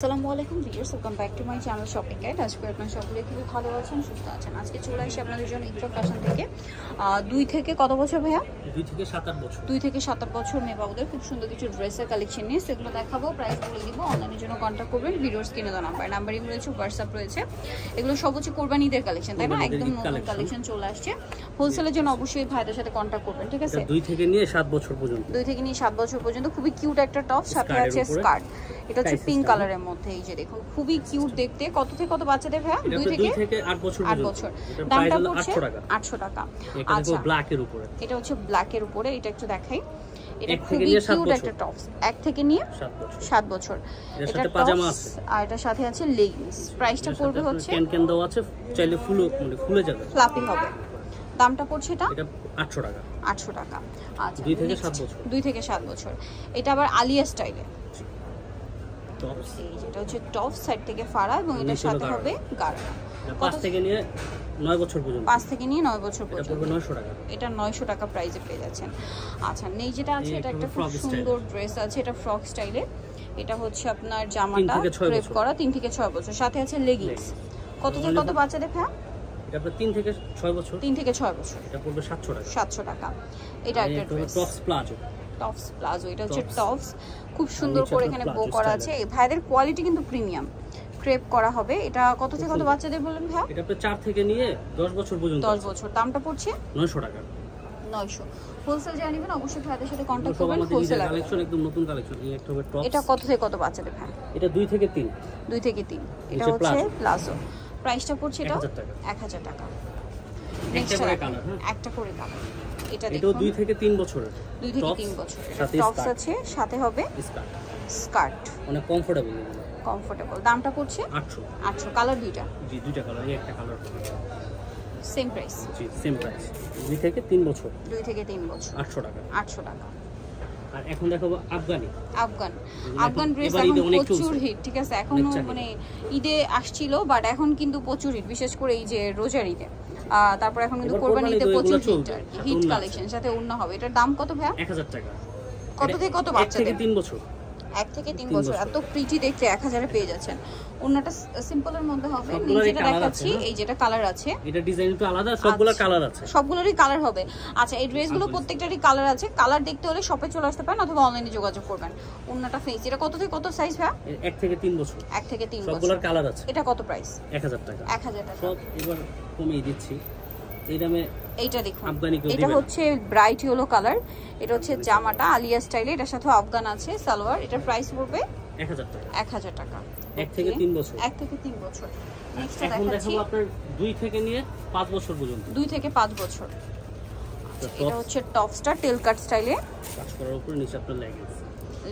আসসালামু আলাইকুম viewers, welcome back to my channel shopping guide. আজকে আপনারা সকলে খুবই ভালো আছেন, সুস্থ আছেন। আজকে চলে আসি আপনাদের জন্য ইকরা ফ্যাশন থেকে 2 থেকে কত বছর ভাইয়া? 2 থেকে 7-8 বছর। 2 থেকে 7-8 বছর মেয়ে বাবুদের খুব সুন্দর কিছু ড্রেসের কালেকশন নিয়ে সেগুলো দেখাবো, প্রাইস বলে দিব। অনলাইনের জন্য কন্ট্যাক্ট করবেন, ভিডিওস কিনে দেওয়া নাম্বারই রয়েছে, হোয়াটসঅ্যাপ রয়েছে। এগুলো সব হচ্ছে কোরবানিদের কালেকশন, তাই না? একদম নতুন কালেকশন চলে আসছে। হোলসেলের জন্য অবশ্যই ভাইদের সাথে কন্ট্যাক্ট করবেন, ঠিক আছে? 2 থেকে নিয়ে 7 বছর পর্যন্ত। 2 থেকে নিয়ে 7 বছর পর্যন্ত। খুবই কিউট একটা টপ, সাথে আছে স্কার্ট। এটা হচ্ছে পিঙ্ক কালারের মধ্যে, এই যে দেখুন খুবই কিউট দেখতে। কত থেকে কত বাচ্চাদের ভাইয়া? 2 থেকে 8 বছর। দামটা পড়ছে 800 টাকা। আচ্ছা, ব্ল্যাক এর উপরে। এটা হচ্ছে ব্ল্যাক এর উপরে, এটা একটু দেখাই। এটা খুবই কিউট একটা টপ, 1 থেকে নিয়ে 7 বছর। এর সাথে পাজামা আছে আর এটার সাথে আছে লেগিংস। প্রাইসটা পড়বে হচ্ছে ক্যান দাও আছে, চাইলে ফুলে যাবে, ফ্লাপি হবে। দামটা পড়ছে এটা 800 টাকা। 800 টাকা। আচ্ছা, 2 থেকে 7 বছর। 2 থেকে 7 বছর। এটা আবার আলিয়া স্টাইলে। টপস, এই যেটা হচ্ছে টপ, সাইড থেকে ফাড়া এবং এটার সাথে হবে গাড়া। 5 থেকে নিয়ে 9 বছর পর্যন্ত। 5 থেকে নিয়ে 9 বছর পর্যন্ত। এটা 900 টাকা। এটা 900 টাকা প্রাইসে পেয়ে যাচ্ছেন। আচ্ছা, নেই যেটা আছে এটা একটা খুব সুন্দর ড্রেস আছে, এটা ফ্রক স্টাইলে। এটা হচ্ছে আপনার জামাটা ক্রেপ করা, 3 থেকে 6 বছর। সাথে আছে লেগিংস। কত থেকে কত বাচ্চাদের ভাই? এটা আপনার 3 থেকে 6 বছর। 3 থেকে 6 বছর। এটা পড়বে 700 টাকা। 700 টাকা। এটা একটা dress tops palazzo. Tops palazzo, এটা হচ্ছে টপস। খুব সুন্দর করে এখানে বো করা আছে। এই ভাইদের কোয়ালিটি কিন্তু প্রিমিয়াম, ক্রেপ করা হবে। এটা কত থেকে কত বাচ্চাদের বলেন ভাই? এটা আপনার 4 থেকে নিয়ে 10 বছর পর্যন্ত। 10 বছর। দামটা পড়ছে 900 টাকা। 900। হোলসেল জানিয়ে নেবেন, অবশ্যই ভাইদের সাথে কন্টাক্ট করবেন। হোলসেল কালেকশন একদম নতুন কালেকশন। এই একটা হবে টপস। এটা কত থেকে কত বাচ্চাদের ভাই? এটা 2 থেকে 3। 2 থেকে 3। এটা হচ্ছে প্লাজো। প্রাইসটা পড়ছে এটা 1000 টাকা। 1000 টাকা। একটা করে কালার, হ্যাঁ, একটা করে কালার। এটা দেখুন, এটাও 2 থেকে 3 বছরের। 2 থেকে 3 বছর। টপস আছে, সাথে হবে স্কার্ট। মানে কমফোর্টেবল। দামটা পড়ছে 800। 800। কালার দুইটা? জি, দুইটা কালার। এই একটা কালার সেম প্রাইস? জি, সেম প্রাইস। 2 থেকে 3 বছর। 2 থেকে 3 বছর। 800 টাকা। 800 টাকা। আর এখন দেখাবো আফগানি। আফগান ড্রেস এখন প্রচুর হিট, ঠিক আছে? এখনো মানে ঈদে আসছিল, বাট এখন কিন্তু প্রচুর হিট, বিশেষ করে এই যে রোজার ঈদে। তারপর এখন কিন্তু কোরবানি ঈদে প্রচুর হিট কালেকশন, সাথে ওড়না হবে। এটার দাম কত ভাইয়া? 1000 টাকা। কত থেকে কত বাচ্চাদের? 1 থেকে 3 বছর। 1 থেকে 3 বছর। এত প্রিটি দেখতে 1000 এ পেয়ে যাচ্ছেন। ওড়নাটা সিম্পলের মধ্যে হবে। যেটা দেখাচ্ছি, এই যেটা কালার আছে, এটা ডিজাইন একটু আলাদা, সবগুলা কালার আছে, সবগুলোরই কালার হবে। আচ্ছা, এই ড্রেসগুলো প্রত্যেকটারই কালার আছে। কালার দেখতে হলে শপে চলে আসতে পারেন অথবা অনলাইনে যোগাযোগ করবেন। ওড়নাটা ফেস। এটা কত থেকে কত সাইজ ভাই? 1 থেকে 3 বছর। 1 থেকে 3 বছর। সবগুলোর কালার আছে। এটা কত প্রাইস? 1000 টাকা। 1000 টাকা। সব এবার কমিয়ে দিচ্ছি। এই দামে এইটা দেখুন, আফগানি এটা হচ্ছে ব্রাইট ইয়েলো কালার। এটা হচ্ছে জামাটা আলিয়া স্টাইলে, এটার সাথে আফগান আছে সালোয়ার। এটার প্রাইস পড়বে 1000 টাকা। 1000 টাকা। 1 থেকে 3 বছর। 1 থেকে 3 বছর। নেক্সট এখন দেখাচ্ছি দেখাবো আপনার 2 থেকে নিয়ে 5 বছর পর্যন্ত। 2 থেকে 5 বছর। এটা হচ্ছে টপসটা টেল কাট স্টাইলে, কাজ করার উপরে নিচে আপনার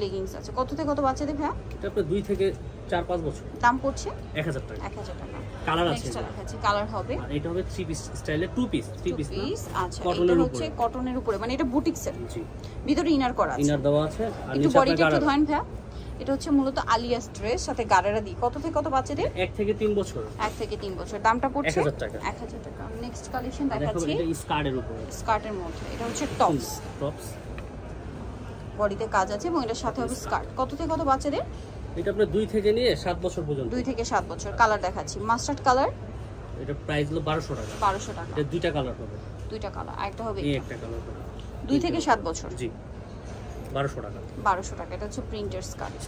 লেগিংস আছে। কত থেকে কত বাচ্চাদের ভাই? এটা আপনার 2 থেকে 4-5 বছর। দাম পড়ছে 1000 টাকা। 1000 টাকা। কালার আছে, নেক্সট দেখাচ্ছি, কালার হবে। আর এটা হবে 3 পিস স্টাইলে, 2 পিস। আচ্ছা, এটা হচ্ছে কটনের উপরে, মানে এটা বুটিক সেট। জি, ভিতরে ইনার করা আছে। ইনার দেওয়া আছে আর একটু নিচে বডিটা আপনার একটু ধরেন ভাই। এটা হচ্ছে মূলত আলিয়াস ড্রেস, সাথে গারারা দি। কত থেকে কত বাচ্চাদের? 1 থেকে 3 বছর। 1 থেকে 3 বছর। দামটা পড়ছে 1000 টাকা। 1000 টাকা। নেক্সট কালেকশন দেখাচ্ছি, এটা স্কার্টের উপরে, স্কার্টের মধ্যে। এটা হচ্ছে টপস, বডিতে কাজ আছে এবং এটার সাথে হবে স্কার্ট। কত থেকে কত বাচ্চাদের? এটা আপনার 2 থেকে নিয়ে 7 বছর পর্যন্ত। 2 থেকে 7 বছর। কালার দেখাচ্ছি, মাস্টার্ড কালার। এটা প্রাইস হলো 1200 টাকা। 1200 টাকা। এটা দুইটা কালার হবে। দুইটা কালার, আরেকটা হবে এই একটা কালার হবে। 2 থেকে 7 বছর। জি, 1200 টাকা। 1200 টাকা। এটা হচ্ছে প্রিন্টের স্কার্ট।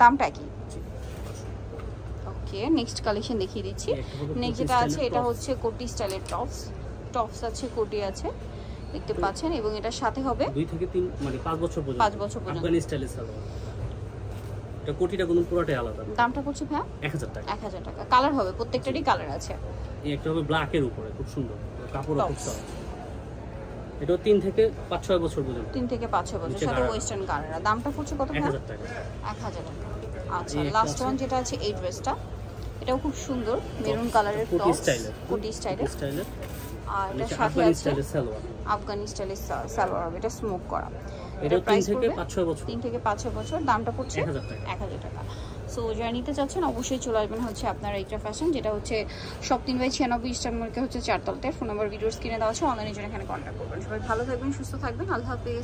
দামটা কি? জি, ওকে, নেক্সট কালেকশন দেখিয়ে দিচ্ছি। নেক্সট যেটা আছে, এটা হচ্ছে কোটি স্টাইলের টপস। টপস আছে, কোটি আছে, দেখতে পাচ্ছেন। এবং এটার সাথে হবে 2 থেকে 3 মানে 5 বছর পর্যন্ত। 5 বছর পর্যন্ত। আফগানি স্টাইলের সালোয়ার। এটা কোটিটা কোনো পুরোটাই আলাদা। দামটা পড়ছে ভাই 1000 টাকা। 1000 টাকা। কালার হবে, প্রত্যেকটারই কালার আছে। এই একটা হবে ব্ল্যাক এর উপরে, খুব সুন্দর, কাপড় খুব সফট। এটা 3 থেকে 5-6 বছর পর্যন্ত। 3 থেকে 5-6 বছর, সাথে ওয়েস্টার্ন গারারা। দামটা পড়ছে কত ভাই? 1000 টাকা। 1000 টাকা। আচ্ছা, লাস্ট ওয়ান যেটা আছে, এই ড্রেসটা, এটাও খুব সুন্দর, মেরুন কালারের টপ, কোটি স্টাইলের। আর এটার সাথে আছে আফগানি স্টাইলের সালোয়ার। এটা স্মোক করা। এটা 3 থেকে 5-6 বছর। 3 থেকে 5-6 বছর। দামটা পড়ছে 1000 টাকা। সো যারা নিতে চাচ্ছেন অবশ্যই চলে আসবেন হচ্ছে আপনার ইকরা ফ্যাশন, যেটা হচ্ছে শপ 3/96 ইস্টার্ন মার্কেট হচ্ছে 4 তলাতে। ফোন নাম্বার ভিডিওস কিনে দেওয়া আছে, অনলাইনে জন্য এখানে কন্ট্যাক্ট করবেন। সবাই ভালো থাকবেন, সুস্থ থাকবেন। আল্লাহ হাফেজ।